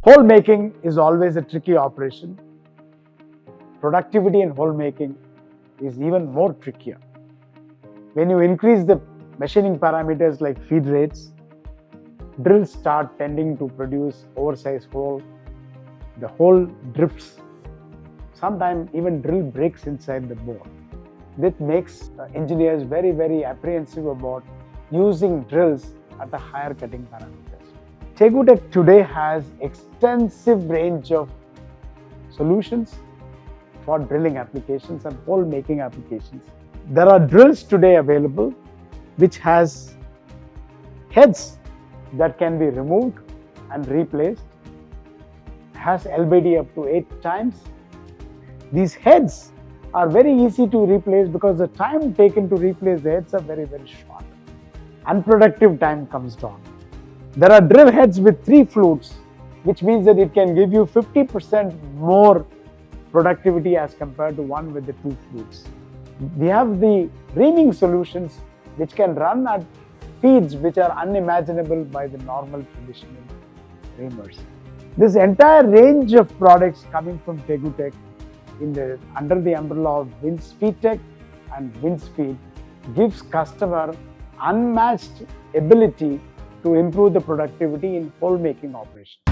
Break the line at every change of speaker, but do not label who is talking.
Hole making is always a tricky operation. Productivity in hole making is even more trickier. When you increase the machining parameters like feed rates, drills start tending to produce oversized hole. The hole drifts. Sometimes even drill breaks inside the bore. This makes engineers very, very apprehensive about using drills at a higher cutting parameters. TaeguTec today has extensive range of solutions for drilling applications and hole making applications. There are drills today available which has heads that can be removed and replaced, has LBD up to 8 times. These heads are very easy to replace because the time taken to replace the heads are very, very short. Unproductive time comes down. There are drill heads with 3 flutes, which means that it can give you 50% more productivity as compared to one with the 2 flutes. We have the reaming solutions which can run at speeds which are unimaginable by the normal traditional reamers. This entire range of products coming from TaeguTec under the umbrella of WIN-SFEED-TEC and WIN-SFEED gives customer unmatched ability to improve the productivity in hole making operations.